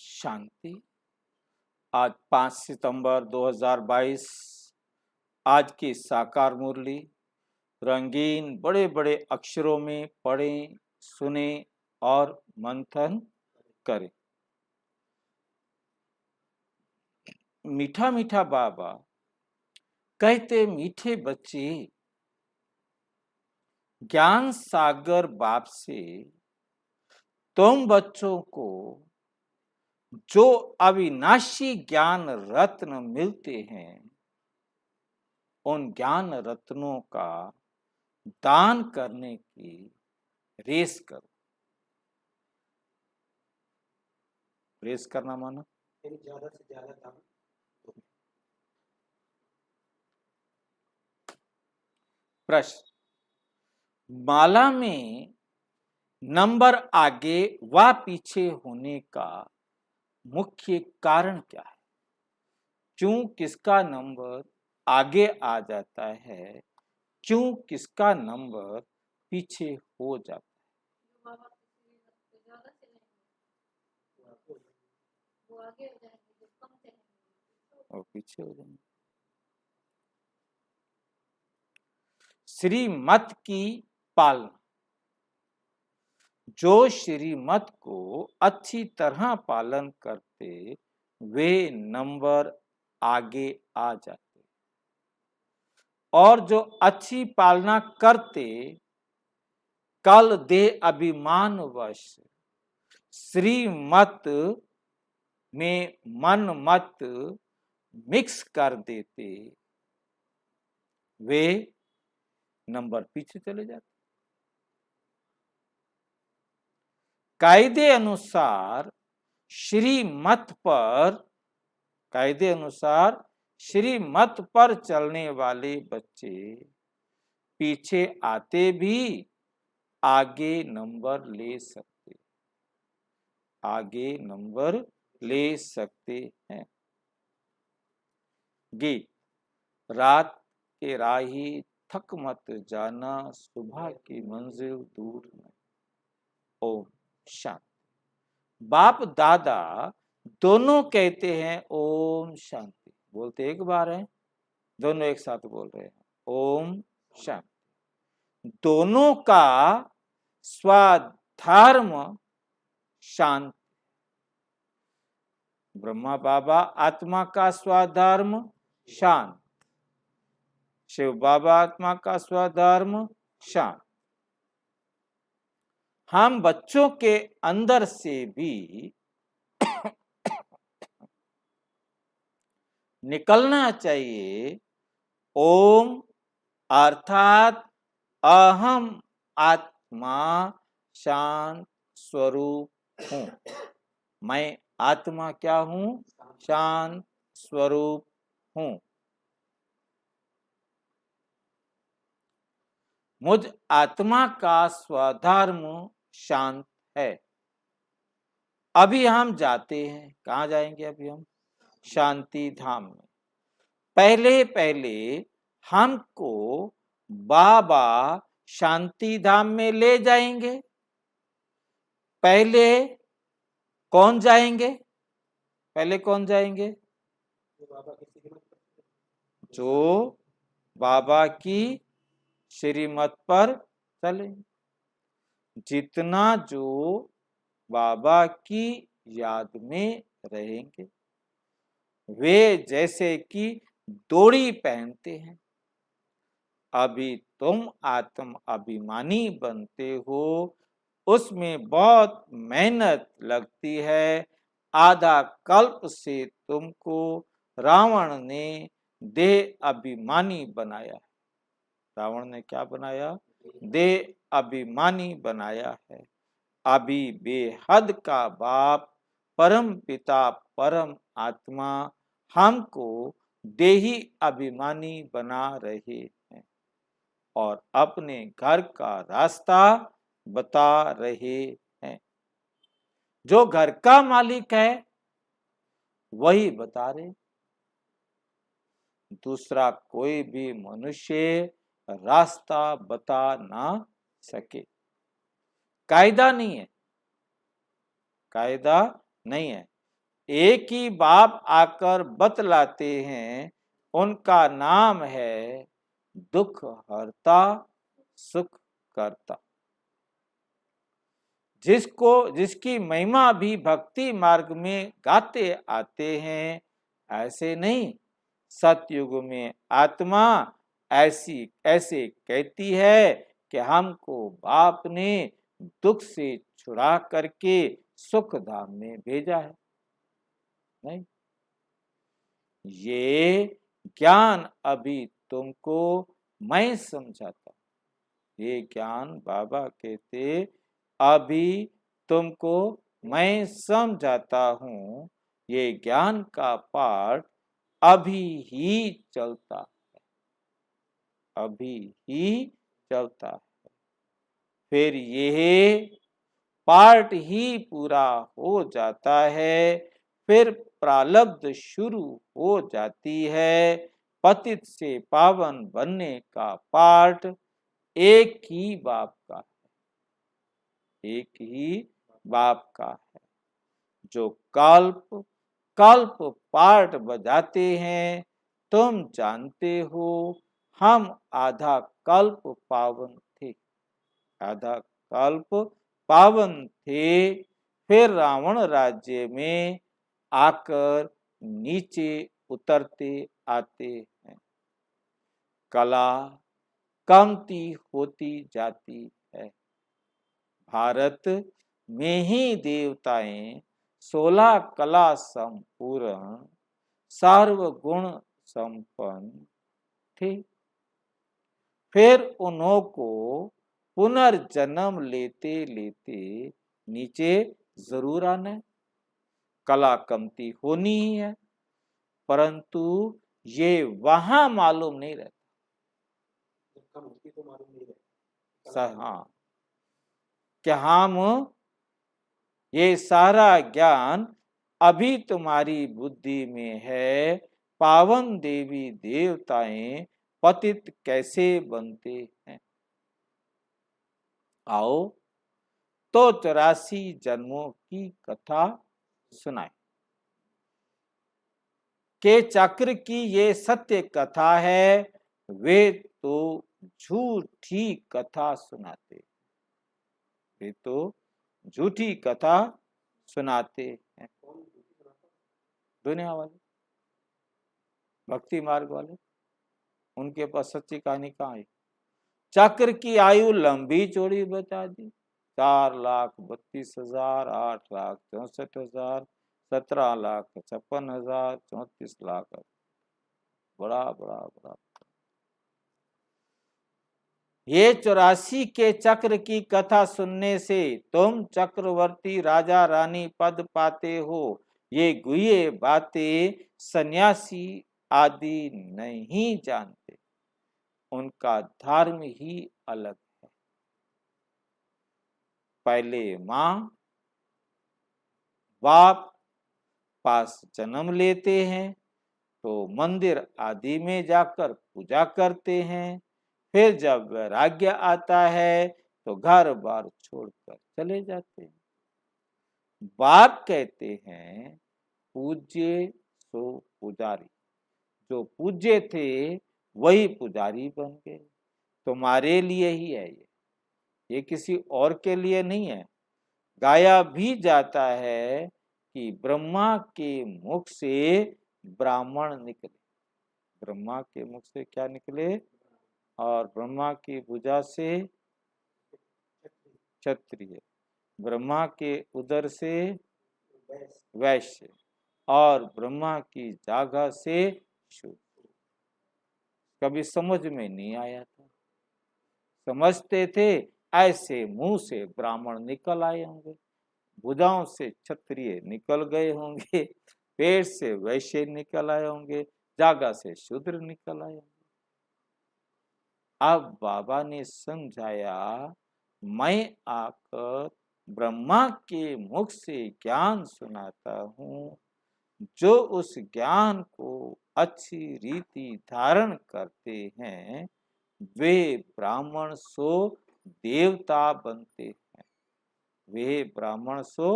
शांति। आज 5 सितंबर 2022। आज की साकार मुरली रंगीन बड़े बड़े अक्षरों में पढ़ें, सुने और मंथन करें। मीठा मीठा बाबा कहते, मीठे बच्चे, ज्ञान सागर बाप से तुम बच्चों को जो अविनाशी ज्ञान रत्न मिलते हैं, उन ज्ञान रत्नों का दान करने की रेस करो। रेस करना माना ज्यादा से ज्यादा दान। प्रश्न, माला में नंबर आगे व पीछे होने का मुख्य कारण क्या है? क्यों किसका नंबर आगे आ जाता है? क्यों किसका नंबर पीछे हो जाता है? और पीछे हो जाएंगे। श्रीमत की पालना। जो श्रीमत को अच्छी तरह पालन करते वे नंबर आगे आ जाते, और जो अच्छी पालना करते कल दे अभिमानवश श्रीमत में मन मत मिक्स कर देते, वे नंबर पीछे चले जाते। कायदे अनुसार श्रीमत पर चलने वाले बच्चे पीछे आते भी आगे नंबर ले सकते हैं। गीत, रात के राही थक मत जाना, सुबह की मंजिल दूर नहीं। ओम शांति। बाप दादा दोनों कहते हैं ओम शांति। बोलते एक बार है, दोनों एक साथ बोल रहे हैं ओम शांति। दोनों का स्वधर्म शांति। ब्रह्मा बाबा आत्मा का स्वधर्म शांत, शिव बाबा आत्मा का स्वधर्म शांत। हम बच्चों के अंदर से भी निकलना चाहिए ओम, अर्थात अहम आत्मा शांत स्वरूप हूं। मैं आत्मा क्या हूं? शांत स्वरूप हूं। मुझ आत्मा का स्वधर्म शांत है। अभी हम जाते हैं, कहाँ जाएंगे? अभी हम शांति धाम में। पहले पहले हमको बाबा शांति धाम में ले जाएंगे। पहले कौन जाएंगे? जो बाबा की श्रीमत पर चले। जितना जो बाबा की याद में रहेंगे, वे जैसे कि डोरी पहनते हैं। अभी तुम आत्म अभिमानी बनते हो, उसमें बहुत मेहनत लगती है। आधा कल्प से तुमको रावण ने देह अभिमानी बनाया। रावण ने क्या बनाया? देह अभिमानी बनाया है। अभी बेहद का बाप परम पिता परम आत्मा हमको देही अभिमानी बना रहे हैं और अपने घर का रास्ता बता रहे हैं। जो घर का मालिक है वही बता रहे। दूसरा कोई भी मनुष्य रास्ता बता ना सके। कायदा नहीं है, एक ही बाप आकर बतलाते हैं, उनका नाम है दुख हरता सुख करता। जिसकी महिमा भी भक्ति मार्ग में गाते आते हैं। ऐसे नहीं, सतयुग में आत्मा ऐसे कहती है कि हमको बाप ने दुख से छुड़ा करके सुख धाम में भेजा है। नहीं, ये ज्ञान अभी तुमको मैं समझाता, ये ज्ञान बाबा कहते अभी तुमको मैं समझाता हूँ। ये ज्ञान का पाठ अभी ही चलता है, अभी ही चलता है। फिर यह पाठ ही पूरा हो जाता है, फिर प्रारब्ध शुरू हो जाती है। पतित से पावन बनने का पाठ एक ही बाप का है, एक ही बाप का है। जो कल्प कल्प पाठ बजाते हैं, तुम जानते हो हम आधा कल्प पावन थे, आधा कल्प पावन थे। फिर रावण राज्य में आकर नीचे उतरते आते हैं। कला कमती होती जाती है। भारत में ही देवताएं 16 कला संपूर्ण सर्वगुण संपन्न थे। फिर उन्हों को पुनर्जन्म लेते लेते नीचे जरूर आना है। कला कमती होनी ही है, परंतु ये वहां मालूम नहीं रहता। कम होती तो मालूम नहीं रहता। हाँ, कि हम ये सारा ज्ञान अभी तुम्हारी बुद्धि में है। पावन देवी देवताएं पतित कैसे बनते हैं, आओ तो 84 जन्मों की कथा सुनाए। के चक्र की ये सत्य कथा है, वे तो झूठी कथा सुनाते, वे तो झूठी कथा सुनाते हैं। दुनिया वाले, भक्ति मार्ग वाले, उनके पास सच्ची कहानी कहाँ है। चक्र की आयु लंबी चौड़ी बता दी, 4,32,000, 8,64,000, 17,56,000, 34 लाख। बड़ा बड़ा बड़ा। ये 84 के चक्र की कथा सुनने से तुम चक्रवर्ती राजा रानी पद पाते हो। ये गुह्य बातें सन्यासी आदि नहीं जानते, उनका धर्म ही अलग है। पहले माँ बाप पास जन्म लेते हैं तो मंदिर आदि में जाकर पूजा करते हैं। फिर जब वैराग्य आता है तो घर बार छोड़कर चले जाते हैं। बाप कहते हैं पूज्य सो पुजारी, जो पूज्य थे वही पुजारी बन गए। तुम्हारे लिए ही है ये किसी और के लिए नहीं है। गाया भी जाता है कि ब्रह्मा के मुख से ब्राह्मण निकले, ब्रह्मा के मुख से क्या निकले, और ब्रह्मा की भुजा से क्षत्रिय, ब्रह्मा के उदर से वैश्य, और ब्रह्मा की जागा से शूद्र। कभी समझ में नहीं आया था, समझते थे ऐसे मुंह से ब्राह्मण निकल आए होंगे, भुजाओं से क्षत्रिय निकल गए होंगे, पेट से वैश्य निकल आए होंगे, जागा से शूद्र निकल आए होंगे। अब बाबा ने समझाया, मैं आकर ब्रह्मा के मुख से ज्ञान सुनाता हूँ। जो उस ज्ञान को अच्छी रीति धारण करते हैं वे ब्राह्मण सो देवता बनते हैं, वे ब्राह्मण सो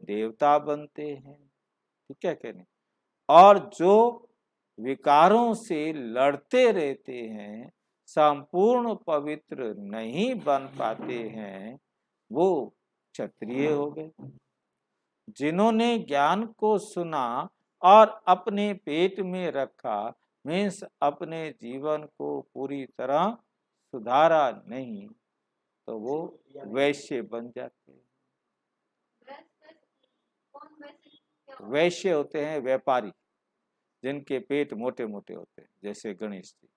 देवता बनते हैं। ठीक है कि नहीं। और जो विकारों से लड़ते रहते हैं, संपूर्ण पवित्र नहीं बन पाते हैं, वो क्षत्रिय हो गए। जिन्होंने ज्ञान को सुना और अपने पेट में रखा, मीन्स अपने जीवन को पूरी तरह सुधारा नहीं, तो वो वैश्य बन जाते हैं। वैश्य होते हैं व्यापारी, जिनके पेट मोटे मोटे होते हैं, जैसे गणेश जी,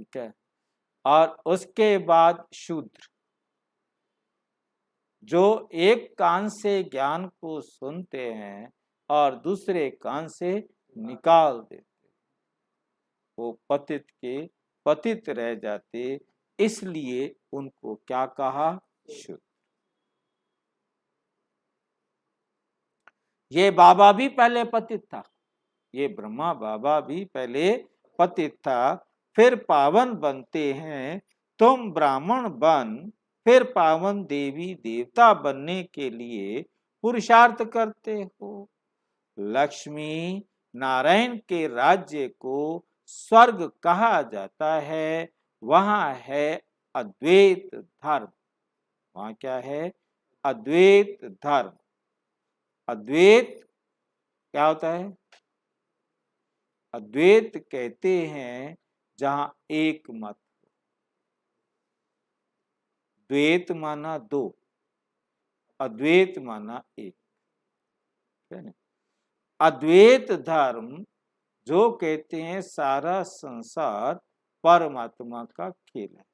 ठीक है। और उसके बाद शूद्र, जो एक कान से ज्ञान को सुनते हैं और दूसरे कान से निकाल देते, वो पतित के पतित रह जाते, इसलिए उनको क्या कहा, शूद्र। ये बाबा भी पहले पतित था, ये ब्रह्मा बाबा भी पहले पतित था, फिर पावन बनते हैं। तुम ब्राह्मण बन फिर पावन देवी देवता बनने के लिए पुरुषार्थ करते हो। लक्ष्मी नारायण के राज्य को स्वर्ग कहा जाता है, वहां है अद्वैत धर्म। वहां क्या है, अद्वैत धर्म। अद्वैत क्या होता है, अद्वैत कहते हैं जहां एक मत। द्वैत माना दो, अद्वैत माना एक, है ना। अद्वैत धर्म जो कहते हैं सारा संसार परमात्मा का खेल है।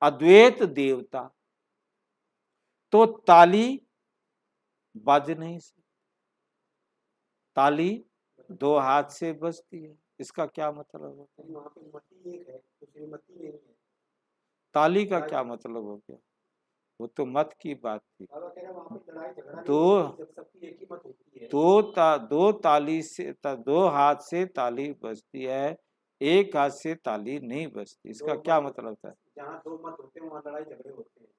अद्वैत देवता, तो ताली बज नहीं सकती, ताली दो हाथ से बजती है, इसका क्या मतलब होता है, वहाँ पे मती एक है, दूसरी मती नहीं है। ताली का क्या मतलब हो गया, वो तो मत की बात थी। बाबा कह रहे हैं वहाँ पे लड़ाई झगड़ा नहीं दो होती, जब सबकी एक ही मत होती है। दो ताली से दो हाथ से ताली बजती है, एक हाथ से ताली नहीं बजती, इसका दो क्या मत मतलब है। जहाँ दो मत होते हैं वहाँ लड़ाई झगड़े होते हैं,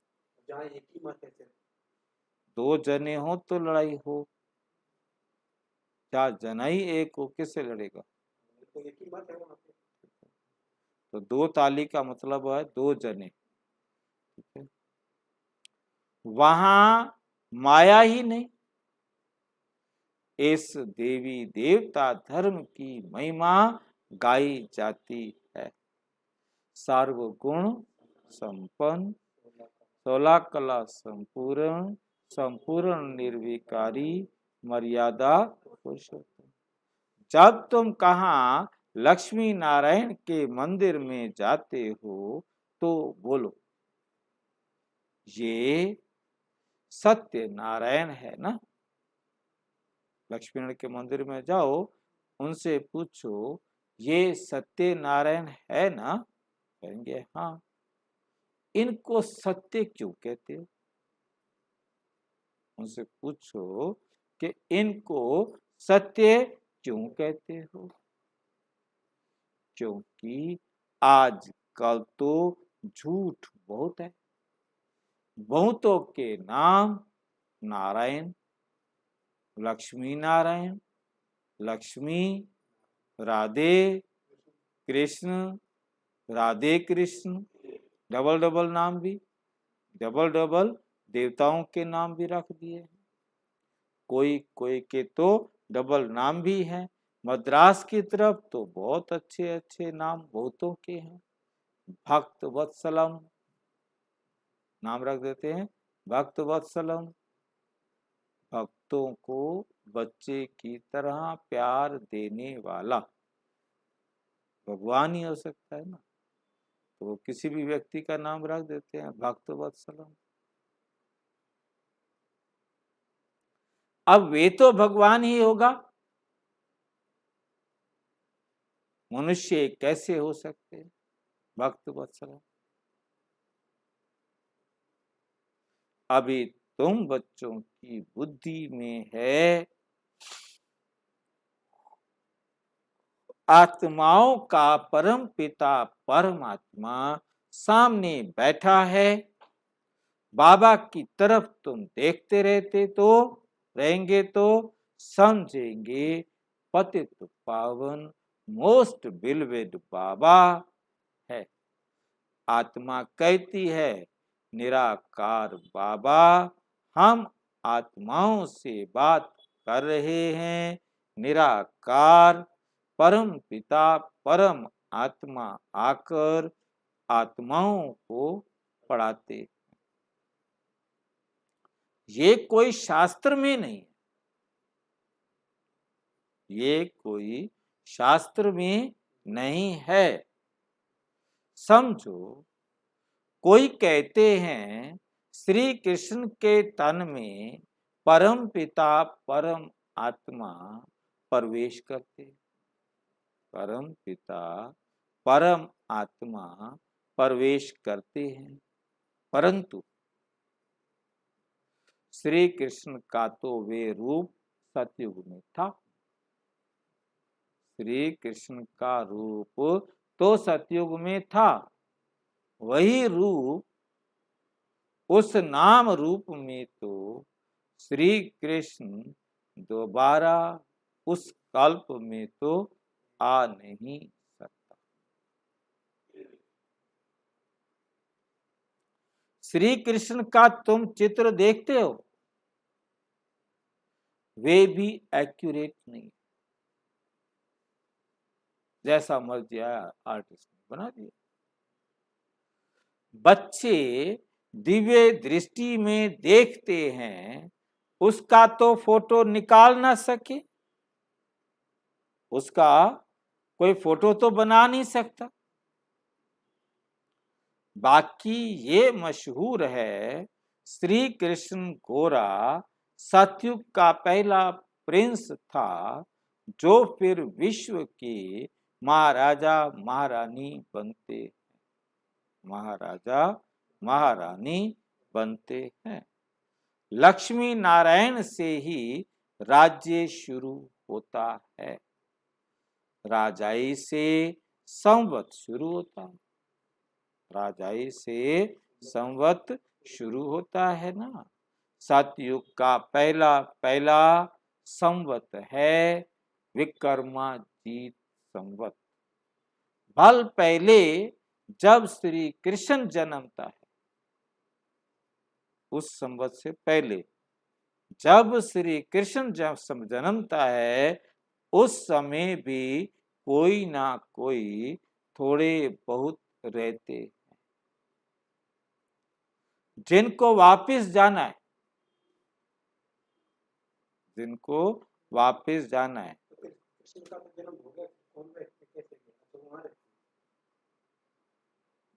जहाँ एक ही मत है सिर्फ। दो जने हो तो लड़ाई हो, क्या जना ही एक हो किससे लड़ेगा। तो एक ही मत है वहाँ पे। तो दो ताली का मतलब है दो जने, ठीक है। वहां माया ही नहीं, इस देवी देवता धर्म की महिमा गाई जाती है। सर्वगुण संपन्न, 16 कला संपूर्ण, संपूर्ण निर्विकारी, मर्यादा पुरुषोत्तम। जब तुम कहाँ लक्ष्मी नारायण के मंदिर में जाते हो तो बोलो ये सत्य नारायण है ना। लक्ष्मी नारायण के मंदिर में जाओ, उनसे पूछो ये सत्य नारायण है ना, कहेंगे हाँ। इनको सत्य क्यों कहते हो, उनसे पूछो कि इनको सत्य क्यों कहते हो। क्योंकि आजकल तो झूठ बहुत है, बहुतों के नाम नारायण, लक्ष्मी नारायण, लक्ष्मी, राधे कृष्ण, राधे कृष्ण, डबल डबल नाम भी, डबल डबल देवताओं के नाम भी रख दिए। कोई कोई के तो डबल नाम भी हैं। मद्रास की तरफ तो बहुत अच्छे अच्छे नाम बहुतों के हैं। भक्त वत्सलम नाम रख देते हैं, भक्त वत्सलम, भक्तों को बच्चे की तरह प्यार देने वाला भगवान ही हो सकता है ना, तो वो किसी भी व्यक्ति का नाम रख देते हैं भक्त वत्सलम। अब वे तो भगवान ही होगा, मनुष्य कैसे हो सकते हैं भक्त वत्सलम। अभी तुम बच्चों की बुद्धि में है आत्माओं का परम पिता परमात्मा सामने बैठा है, बाबा की तरफ तुम देखते रहते तो रहेंगे तो समझेंगे पतित पावन मोस्ट बिलवेड बाबा है। आत्मा कहती है निराकार बाबा, हम आत्माओं से बात कर रहे हैं। निराकार परम पिता परम आत्मा आकर आत्माओं को पढ़ाते। ये कोई शास्त्र में नहीं, ये कोई शास्त्र में नहीं है। समझो, कोई कहते हैं श्री कृष्ण के तन में परम पिता परम आत्मा प्रवेश करते। परम पिता परम आत्मा प्रवेश करते हैं, परंतु श्री कृष्ण का तो वे रूप सतयुग में था। श्री कृष्ण का रूप तो सतयुग में था, वही रूप उस नाम रूप में तो श्री कृष्ण दोबारा उस कल्प में तो आ नहीं सकता। श्री कृष्ण का तुम चित्र देखते हो, वे भी एक्यूरेट नहीं, जैसा मर्जी आया आर्टिस्ट ने बना दिया। बच्चे दिव्य दृष्टि में देखते हैं, उसका तो फोटो निकाल ना सके, उसका कोई फोटो तो बना नहीं सकता। बाकी ये मशहूर है श्री कृष्ण गोरा सतयुग का पहला प्रिंस था, जो फिर विश्व के महाराजा महारानी बनते, महाराजा महारानी बनते हैं। लक्ष्मी नारायण से ही राज्य शुरू होता है, राजाई से संवत शुरू होता है, राजाई से संवत शुरू होता है ना। सतयुग का पहला पहला संवत है विक्रमाजीत संवत। भल पहले जब श्री कृष्ण जन्मता है, उस संवत से पहले जब श्री कृष्ण जन्मता है, उस समय भी कोई ना कोई थोड़े बहुत रहते हैं, जिनको वापस जाना है, जिनको वापस जाना है। कृष्ण का तो जन्म हो गया, कौन रहते कैसे गया, तो वहां रहते।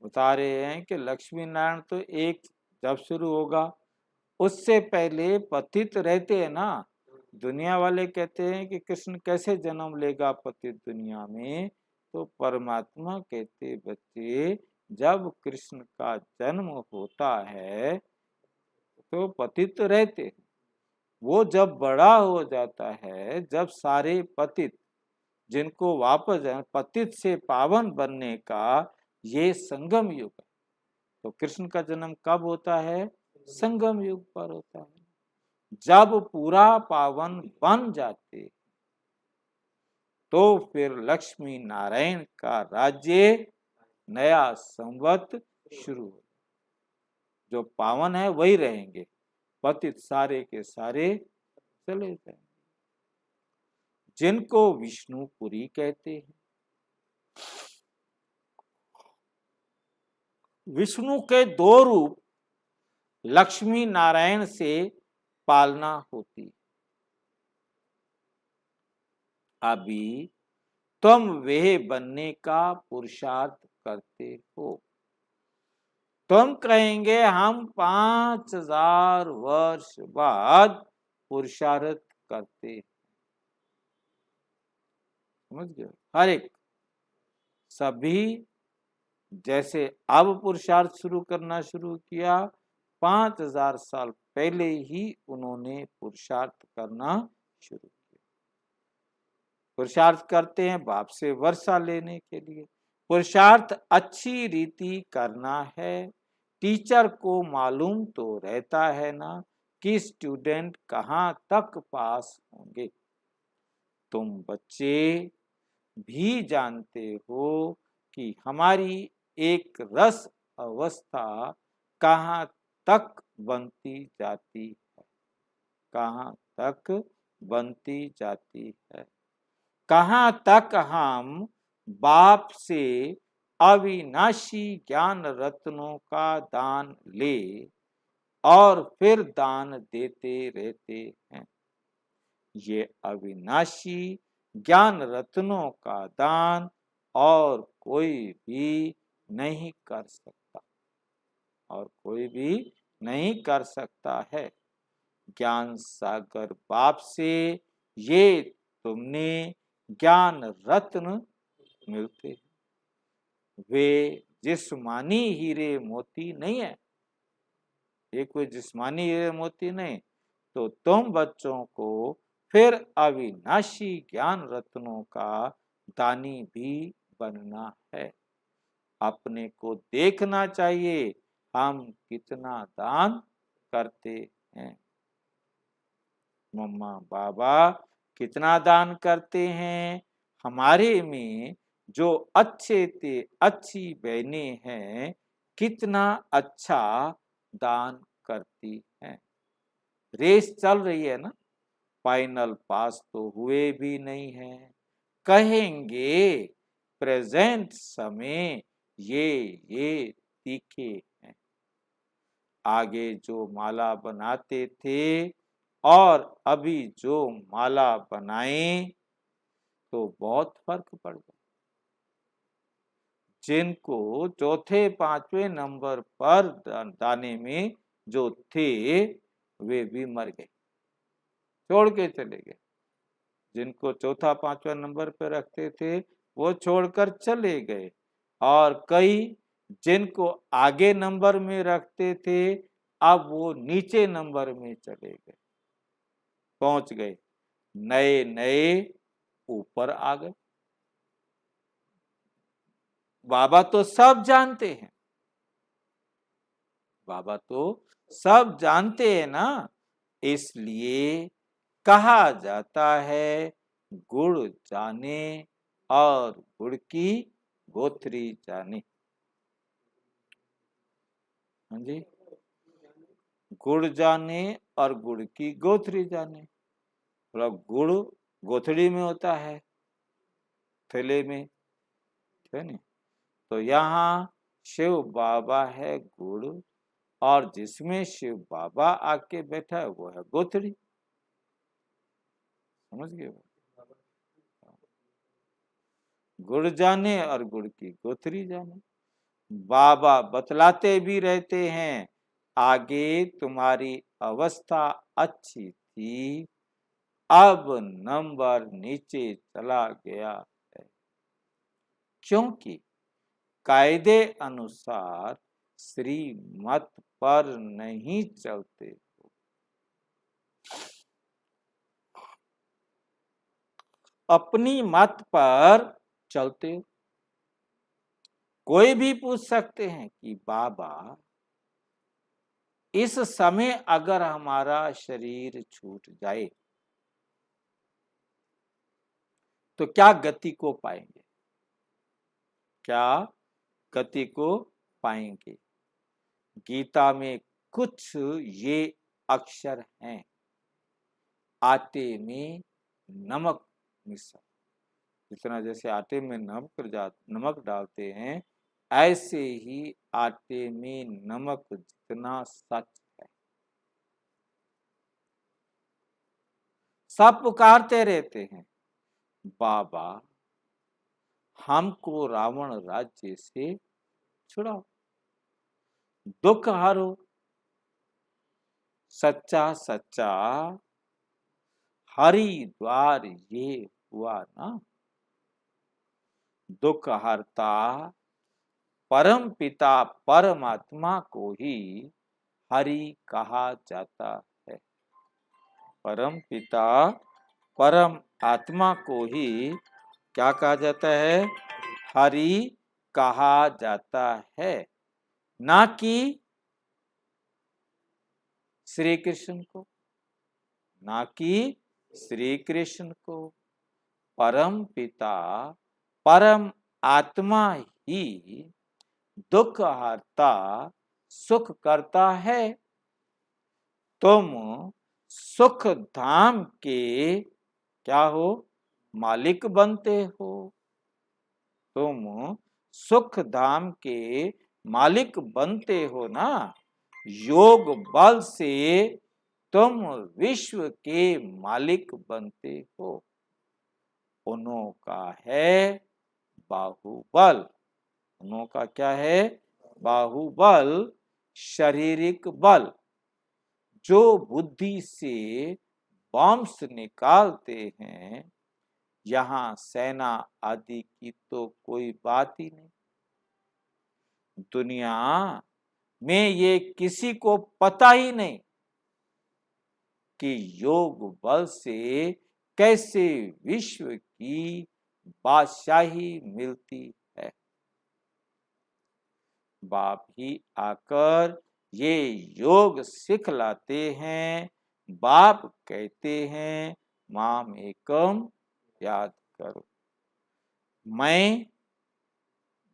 बता रहे हैं कि लक्ष्मी नारायण तो एक जब शुरू होगा, उससे पहले पतित रहते हैं ना। दुनिया वाले कहते हैं कि कृष्ण कैसे जन्म लेगा पतित दुनिया में, तो परमात्मा कहते बच्चे जब कृष्ण का जन्म होता है तो पतित रहते हैं। वो जब बड़ा हो जाता है, जब सारे पतित जिनको वापस पतित से पावन बनने का ये संगम युग है, तो कृष्ण का जन्म कब होता है? संगम युग पर होता है, जब पूरा पावन बन जाते, तो फिर लक्ष्मी नारायण का राज्य नया संवत शुरू हो। जो पावन है वही रहेंगे, पतित सारे के सारे चले जाएंगे, जिनको विष्णुपुरी कहते हैं। विष्णु के दो रूप लक्ष्मी नारायण से पालना होती। अभी तुम वे बनने का पुरुषार्थ करते हो। तुम कहेंगे हम 5000 वर्ष बाद पुरुषार्थ करते, समझ गए? हर एक सभी जैसे अब पुरुषार्थ शुरू करना शुरू किया, 5000 साल पहले ही उन्होंने पुरुषार्थ करना शुरू किया। पुरुषार्थ करते हैं बाप से वर्षा लेने के लिए। पुरुषार्थ अच्छी रीति करना है। टीचर को मालूम तो रहता है ना, कि स्टूडेंट कहाँ तक पास होंगे। तुम बच्चे भी जानते हो कि हमारी एक रस अवस्था कहाँ तक बनती जाती है, कहाँ तक बनती जाती है, कहाँ तक हम बाप से अविनाशी ज्ञान रत्नों का दान ले और फिर दान देते रहते हैं। ये अविनाशी ज्ञान रत्नों का दान और कोई भी नहीं कर सकता, और कोई भी नहीं कर सकता है। ज्ञान सागर बाप से ये तुमने ज्ञान रत्न मिलते हैं। वे जिस्मानी हीरे मोती नहीं है, ये कोई जिस्मानी हीरे मोती नहीं। तो तुम बच्चों को फिर अविनाशी ज्ञान रत्नों का दानी भी बनना है। अपने को देखना चाहिए हम कितना दान करते हैं। मम्मा बाबा कितना दान करते हैं। हमारे में जो अच्छे ते अच्छी बहनें हैं कितना अच्छा दान करती हैं। रेस चल रही है ना, फाइनल पास तो हुए भी नहीं है, कहेंगे प्रेजेंट समय ये तीखे हैं। आगे जो माला बनाते थे और अभी जो माला बनाए तो बहुत फर्क पड़ गया। जिनको चौथे पांचवें नंबर पर दाने में जो थे वे भी मर गए, छोड़ के चले गए। जिनको चौथा पांचवा नंबर पर रखते थे वो छोड़कर चले गए, और कई जिनको आगे नंबर में रखते थे अब वो नीचे नंबर में चले गए, पहुंच गए, नए नए ऊपर आ गए। बाबा तो सब जानते हैं, बाबा तो सब जानते हैं ना, इसलिए कहा जाता है गुड़ जाने और गुड़ की गोथरी जाने। हाँ जी, गुड़ जाने और गुड़ की गोथरी जाने। मतलब गुड़ गोथड़ी में होता है, थैले में, है ना। तो यहाँ शिव बाबा है गुड़, और जिसमें शिव बाबा आके बैठा है वो है गोथड़ी। समझ गए? गुड़ जाने और गुड़ की गोथरी जाने। बाबा बतलाते भी रहते हैं आगे तुम्हारी अवस्था अच्छी थी, अब नंबर नीचे चला गया है, क्योंकि कायदे अनुसार श्रीमत पर नहीं चलते हो। अपनी मत पर चलते हो। कोई भी पूछ सकते हैं कि बाबा इस समय अगर हमारा शरीर छूट जाए तो क्या गति को पाएंगे, क्या गति को पाएंगे। गीता में कुछ ये अक्षर हैं, आटे में नमक मिसा। जितना जैसे आटे में नमक डालते हैं, ऐसे ही आटे में नमक जितना सच है। सब पुकारते रहते हैं बाबा हमको रावण राज्य से छुड़ाओ, दुख हरो। सच्चा सच्चा हरिद्वार ये हुआ ना, दुख हरता परम पिता परमात्मा को ही हरि कहा जाता है। परम पिता परम आत्मा को ही क्या कहा जाता है, हरि कहा जाता है, ना कि श्री कृष्ण को, ना कि श्री कृष्ण को। परम पिता परम आत्मा ही दुख हरता सुख करता है। तुम सुख धाम के क्या हो? मालिक बनते हो। तुम सुख धाम के मालिक बनते हो ना। योग बल से तुम विश्व के मालिक बनते हो। उन्हों का है बाहुबल। उन्हों का क्या है? बाहुबल, शारीरिक बल। जो बुद्धि से बॉम्ब्स निकालते हैं, यहाँ सेना आदि की तो कोई बात ही नहीं। दुनिया में ये किसी को पता ही नहीं कि योग बल से कैसे विश्व की बादशाही मिलती है। बाप ही आकर ये योग सिखलाते हैं। बाप कहते हैं माम एकम याद करो। मैं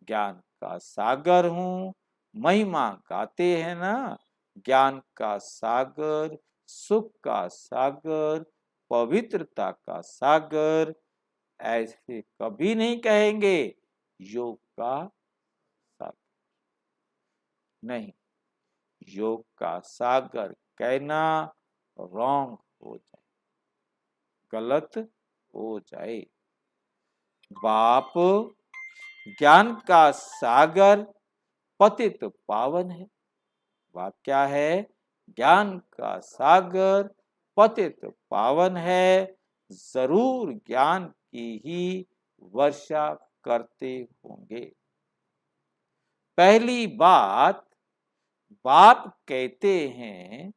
ज्ञान का सागर हूँ। महिमा गाते हैं ना, ज्ञान का सागर, सुख का सागर, पवित्रता का सागर। ऐसे कभी नहीं कहेंगे योग का सागर। नहीं, योग का सागर कहना रॉन्ग हो जाए, गलत हो जाए। बाप ज्ञान का सागर पतित पावन है। बाप क्या है? ज्ञान का सागर पतित पावन है। जरूर ज्ञान की ही वर्षा करते होंगे। पहली बात, बाप कहते हैं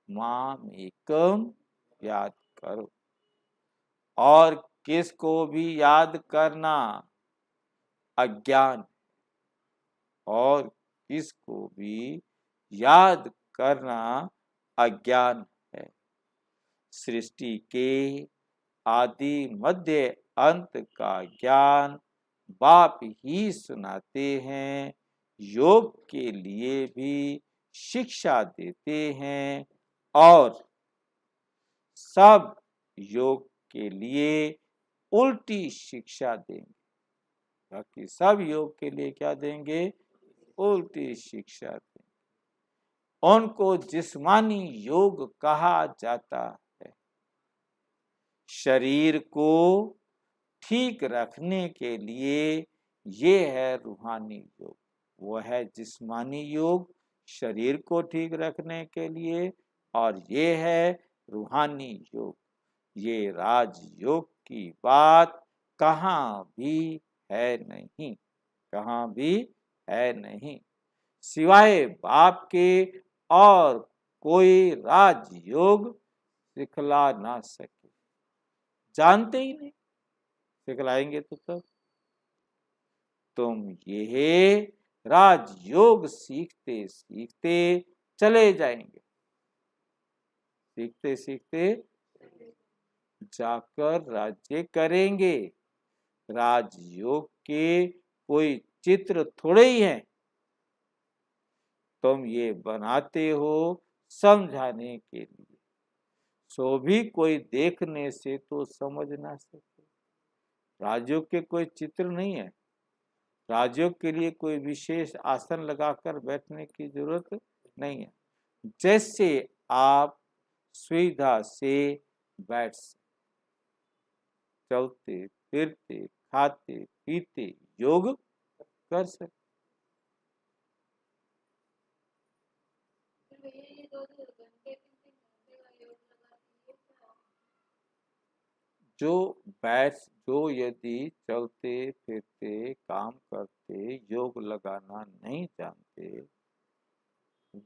माम एकम याद करो। और किसको भी याद करना अज्ञान, और किसको भी याद करना अज्ञान है। सृष्टि के आदि मध्य अंत का ज्ञान बाप ही सुनाते हैं। योग के लिए भी शिक्षा देते हैं और सब योग के लिए उल्टी शिक्षा देंगे। बाकी सब योग के लिए क्या देंगे? उल्टी शिक्षा देंगे। उनको जिस्मानी योग कहा जाता है। शरीर को ठीक रखने के लिए ये है रूहानी योग। वो है जिस्मानी योग शरीर को ठीक रखने के लिए, और ये है रूहानी योग। ये राजयोग की बात कहाँ भी है नहीं, कहाँ भी है नहीं। सिवाय बाप के और कोई राजयोग सिखला ना सके। जानते ही नहीं, सिखलाएंगे तो तब। तुम ये राजयोग सीखते सीखते चले जाएंगे। सीखते सीखते जाकर राज्य करेंगे। राजयोग के कोई चित्र थोड़े ही हैं। तुम ये बनाते हो समझाने के लिए, सो भी कोई देखने से तो समझ ना सके। राजयोग के कोई चित्र नहीं है। राजयोग के लिए कोई विशेष आसन लगाकर बैठने की जरूरत नहीं है। जैसे आप सुविधा से बैठ सकते, चलते फिरते खाते पीते योग कर सकते। जो यदि चलते फिरते काम करते योग लगाना नहीं जानते,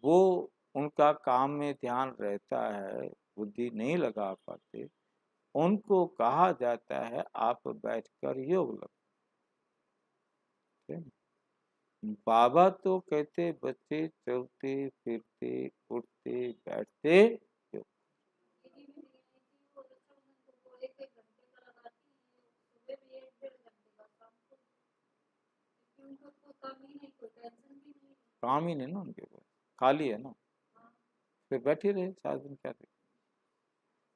वो उनका काम में ध्यान रहता है, बुद्धि नहीं लगा पाते, उनको कहा जाता है आप बैठकर योग लगाओ। बाबा तो कहते बच्चे चलते फिरते उठते बैठते योग। काम ही नहीं ना उनके पास, खाली है ना, फिर बैठे रहे 4 दिन, क्या देखे।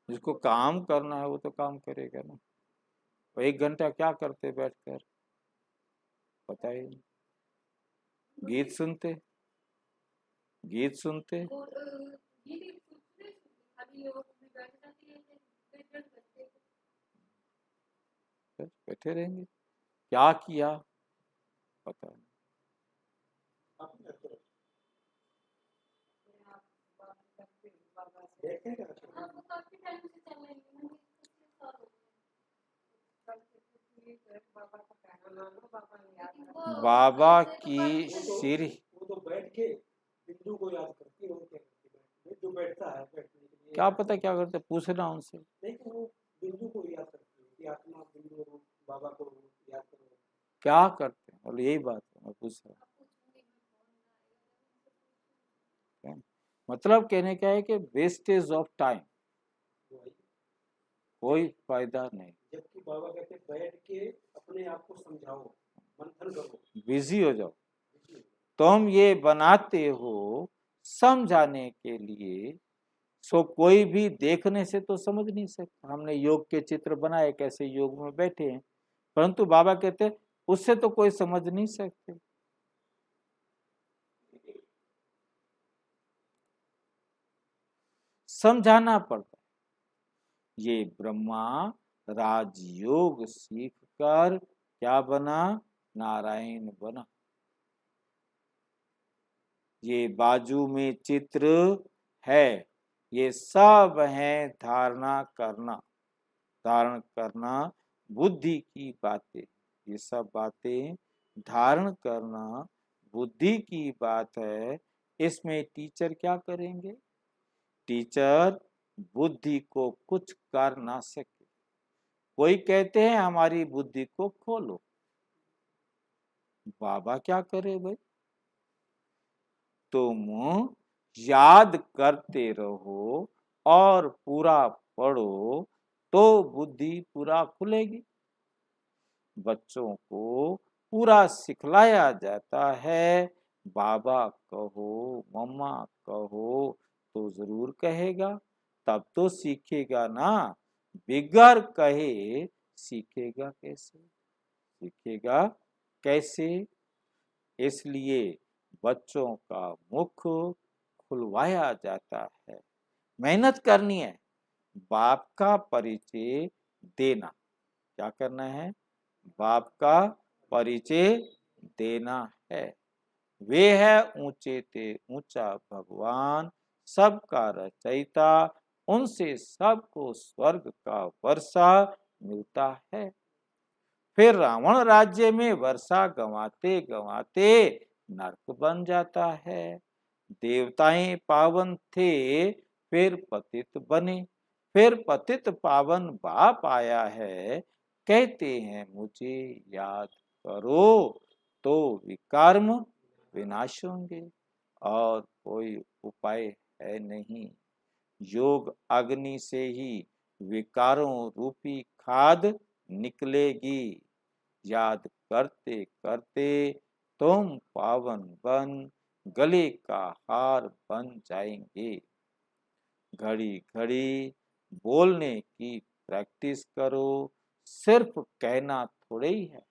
जिसको काम करना है वो तो काम करेगा ना। वो 1 घंटा क्या करते बैठकर, पता ही नहीं। गीत सुनते, गीत सुनते, बस बैठे रहेंगे। क्या किया पता नहीं। आप भी करते हो? देखे क्या? बाबा की सिर, वो तो बैठ के बिंदु को याद करती है, और क्या करती है जो बैठता है बैठने के लिए। क्या पता क्या करते, पूछना उनसे। नहीं तो वो बिंदु को याद करती है कि आत्मा बिंदु रूप बाबा को याद करो। क्या करते हैं, और यही बात है, मैं पूछ रहा हूँ। मतलब कहने क्या है कि वेस्टेज ऑफ टाइम, वही। कोई फायदा नहीं। जबकि बाबा कहते हैं, बैठ के अपने आप को समझाओ, मंथन करो, बिजी हो जाओ। बुझिए। तुम ये बनाते हो समझाने के लिए, सो कोई भी देखने से तो समझ नहीं सकता। हमने योग के चित्र बनाए, कैसे योग में बैठे हैं, परंतु बाबा कहते उससे तो कोई समझ नहीं सकते। समझाना पड़ता है। ये ब्रह्मा राजयोग सीखकर क्या बना, नारायण बना। ये बाजू में चित्र है, ये सब है धारणा करना, धारण करना, बुद्धि की बातें। ये सब बातें धारण करना बुद्धि की बात है। इसमें टीचर क्या करेंगे, टीचर बुद्धि को कुछ कर ना सके। कोई कहते हैं हमारी बुद्धि को खोलो, बाबा क्या करे भाई, तुम याद करते रहो और पूरा पढ़ो तो बुद्धि पूरा खुलेगी। बच्चों को पूरा सिखलाया जाता है, बाबा कहो मम्मा कहो तो जरूर कहेगा, तब तो सीखेगा ना। बिगर कहे सीखेगा कैसे, सीखेगा कैसे। इसलिए बच्चों का मुख खुलवाया जाता है। मेहनत करनी है, बाप का परिचय देना। क्या करना है, बाप का परिचय देना है। वे है ऊंचे ते ऊंचा भगवान, सबका रचयिता, उनसे सबको स्वर्ग का वर्षा मिलता है। फिर रावण राज्य में वर्षा गंवाते गंवाते नरक बन जाता है। देवताएं पावन थे, फिर पतित बने, फिर पतित पावन बाप आया है, कहते हैं मुझे याद करो तो विकर्म विनाश होंगे, और कोई उपाय है नहीं। योग अग्नि से ही विकारों रूपी खाद निकलेगी। याद करते करते तुम पावन बन गले का हार बन जाएंगे। घड़ी घड़ी बोलने की प्रैक्टिस करो, सिर्फ कहना थोड़े ही है।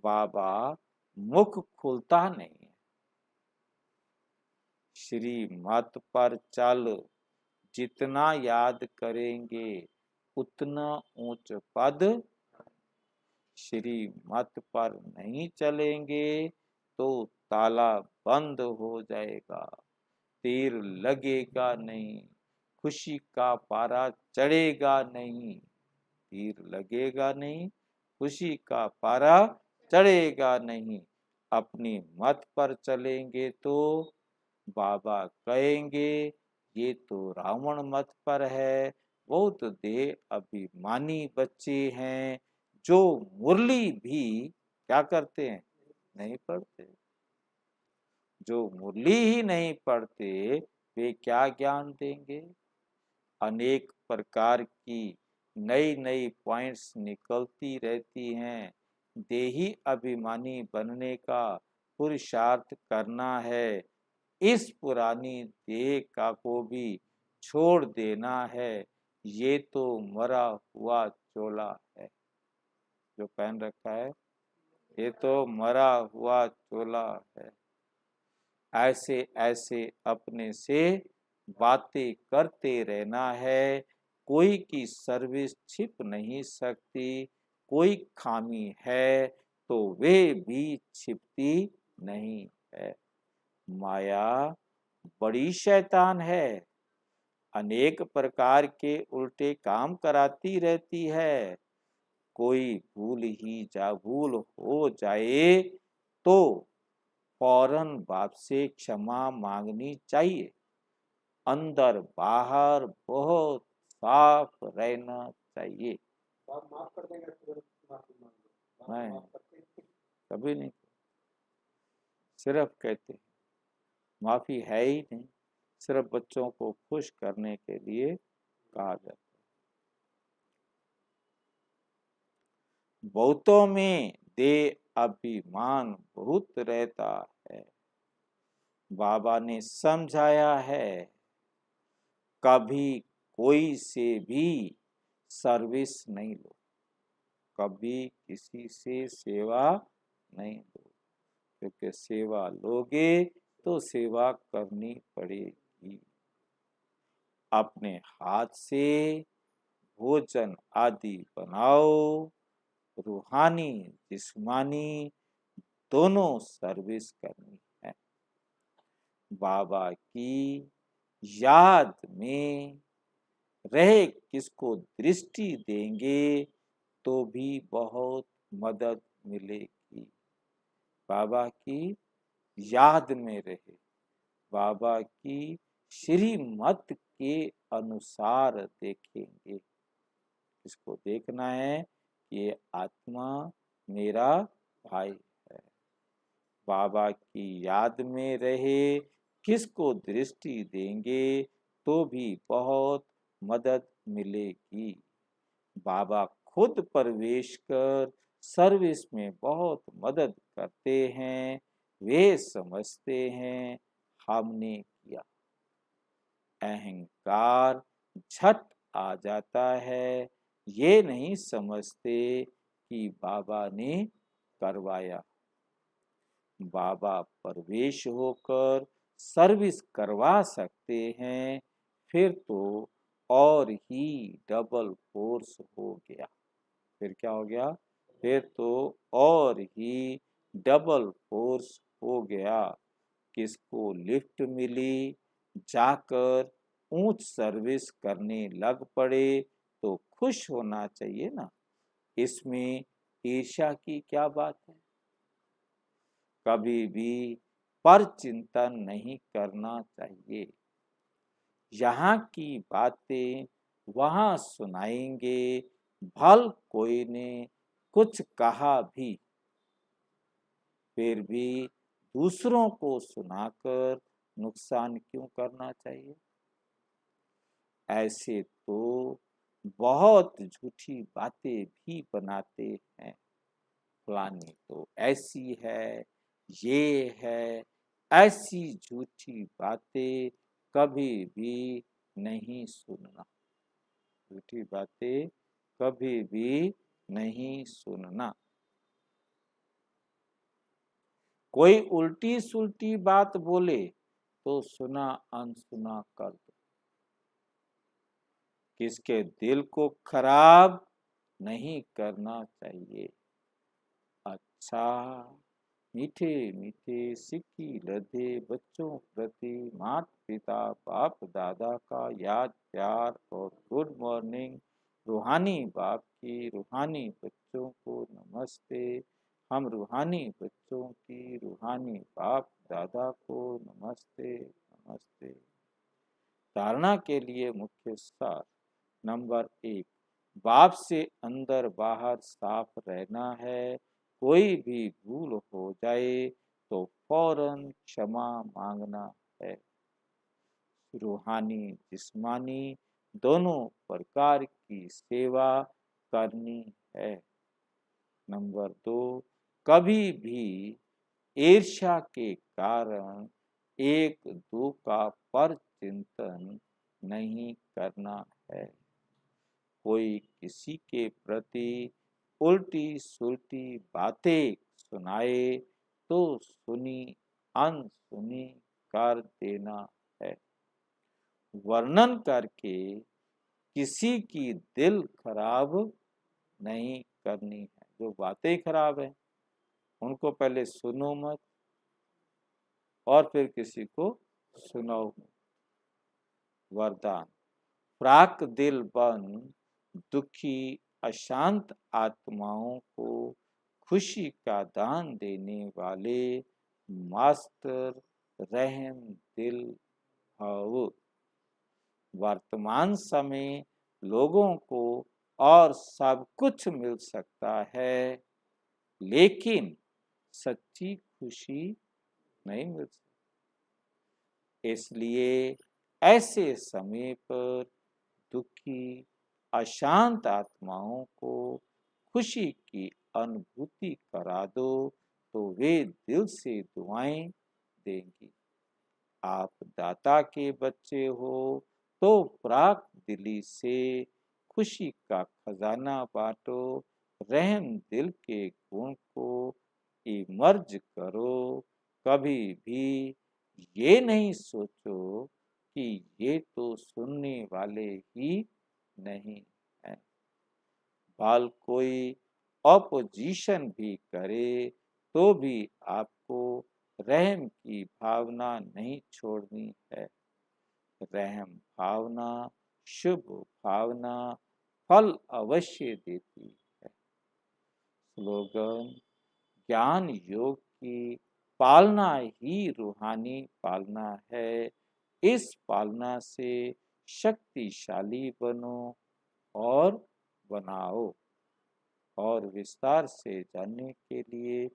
बाबा मुख खुलता नहीं है। श्री मत पर चल, जितना याद करेंगे उतना ऊंच पद। श्री मत पर नहीं चलेंगे तो ताला बंद हो जाएगा, तीर लगेगा नहीं, खुशी का पारा चढ़ेगा नहीं। तीर लगेगा नहीं, खुशी का पारा चढ़ेगा नहीं। अपनी मत पर चलेंगे तो बाबा कहेंगे ये तो रावण मत पर है। बहुत देह अभिमानी बच्चे हैं जो मुरली भी क्या करते हैं, नहीं पढ़ते। जो मुरली ही नहीं पढ़ते वे क्या ज्ञान देंगे। अनेक प्रकार की नई नई पॉइंट्स निकलती रहती हैं। देही अभिमानी बनने का पुरुषार्थ करना है। इस पुरानी देह का को भी छोड़ देना है। ये तो मरा हुआ चोला है जो पहन रखा है, ये तो मरा हुआ चोला है। ऐसे ऐसे अपने से बातें करते रहना है। कोई की सर्विस छिप नहीं सकती। कोई खामी है तो वे भी छिपती नहीं है। माया बड़ी शैतान है। अनेक प्रकार के उल्टे काम कराती रहती है। कोई भूल हो जाए तो फौरन बाप से क्षमा मांगनी चाहिए। अंदर बाहर बहुत साफ रहना चाहिए। आप माफ कर देंगे, तुरंत माफी मांग लो। नहीं, माफ करते हैं। कभी नहीं, सिर्फ कहते हैं। माफी है ही नहीं, सिर्फ बच्चों को खुश करने के लिए कहा जाता है। बहुतों में दे अभिमान बहुत रहता है। बाबा ने समझाया है, कभी कोई से भी सर्विस नहीं लो, कभी किसी से सेवा नहीं लो, क्योंकि सेवा लोगे तो सेवा करनी पड़ेगी। अपने हाथ से भोजन आदि बनाओ। रूहानी जिस्मानी दोनों सर्विस करनी है। बाबा की याद में रहे किसको दृष्टि देंगे तो भी बहुत मदद मिलेगी। बाबा की याद में रहे, बाबा की श्रीमत के अनुसार देखेंगे। इसको देखना है कि ये आत्मा मेरा भाई है। बाबा की याद में रहे किसको दृष्टि देंगे तो भी बहुत मदद मिलेगी। बाबा खुद प्रवेश कर सर्विस में बहुत मदद करते हैं। वे समझते हैं हमने किया। अहंकार झट आ जाता है। ये नहीं समझते कि बाबा ने करवाया। बाबा प्रवेश होकर सर्विस करवा सकते हैं, फिर तो और ही डबल फोर्स हो गया। फिर क्या हो गया? फिर तो और ही डबल फोर्स हो गया। किसको लिफ्ट मिली, जाकर ऊंच सर्विस करने लग पड़े तो खुश होना चाहिए ना। इसमें ईर्ष्या की क्या बात है? कभी भी पर चिंतन नहीं करना चाहिए। यहाँ की बातें वहाँ सुनाएंगे। भल कोई ने कुछ कहा भी, फिर भी दूसरों को सुनाकर नुकसान क्यों करना चाहिए? ऐसे तो बहुत झूठी बातें भी बनाते हैं। फलानी तो ऐसी है, ये है। ऐसी झूठी बातें कभी भी नहीं सुनना। झूठी बातें कभी भी नहीं सुनना। कोई उल्टी सुल्टी बात बोले तो सुना अनसुना कर दो। किसके दिल को खराब नहीं करना चाहिए। अच्छा, मीठे मीठे सिक्की लदे बच्चों प्रति माता पिता बाप दादा का याद प्यार और गुड मॉर्निंग। रूहानी बाप की रूहानी बच्चों को नमस्ते। हम रूहानी बच्चों की रूहानी बाप दादा को नमस्ते नमस्ते। धारणा के लिए मुख्य सार। नंबर 1, बाप से अंदर बाहर साफ रहना है। कोई भी भूल हो जाए तो फौरन क्षमा मांगना है। रूहानी जिस्मानी दोनों प्रकार की सेवा करनी है। नंबर 2, कभी भी ईर्ष्या के कारण एक दो का पर चिंतन नहीं करना है। कोई किसी के प्रति उल्टी सुल्टी बातें सुनाए तो सुनी अनसुनी कर देना है। वर्णन करके किसी की दिल खराब नहीं करनी है। जो बातें खराब है उनको पहले सुनो मत और फिर किसी को सुनाओ मत। वरदान, प्राक दिल बन दुखी अशांत आत्माओं को खुशी का दान देने वाले मास्टर रहम दिल भव। वर्तमान समय लोगों को और सब कुछ मिल सकता है लेकिन सच्ची खुशी नहीं मिल सकती। इसलिए ऐसे समय पर दुखी अशांत आत्माओं को खुशी की अनुभूति करा दो तो वे दिल से दुआएं देंगी। आप दाता के बच्चे हो तो प्राक दिली से खुशी का खजाना बांटो। रहम दिल के गुण को इमर्ज करो। कभी भी ये नहीं सोचो कि ये तो सुनने वाले ही नहीं है। बाल कोई ऑपोजिशन भी करे तो भी आपको रहम की भावना नहीं छोड़नी है। रहम भावना, शुभ भावना फल अवश्य देती है। स्लोगन, ज्ञान योग की पालना ही रूहानी पालना है। इस पालना से शक्तिशाली बनो और बनाओ। और विस्तार से जानने के लिए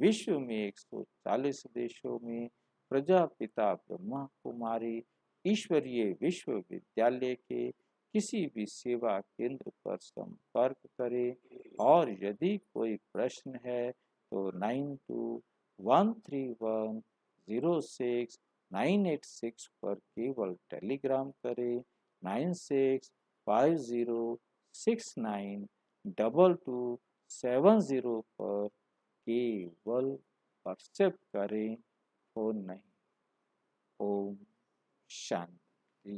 विश्व में 140 देशों में प्रजापिता ब्रह्मा कुमारी ईश्वरीय विश्वविद्यालय के किसी भी सेवा केंद्र पर संपर्क करें। और यदि कोई प्रश्न है तो 9213106986 पर केवल टेलीग्राम करें। 9650692270 पर केवल व्हाट्सएप करें, फोन नहीं। ओम शांति।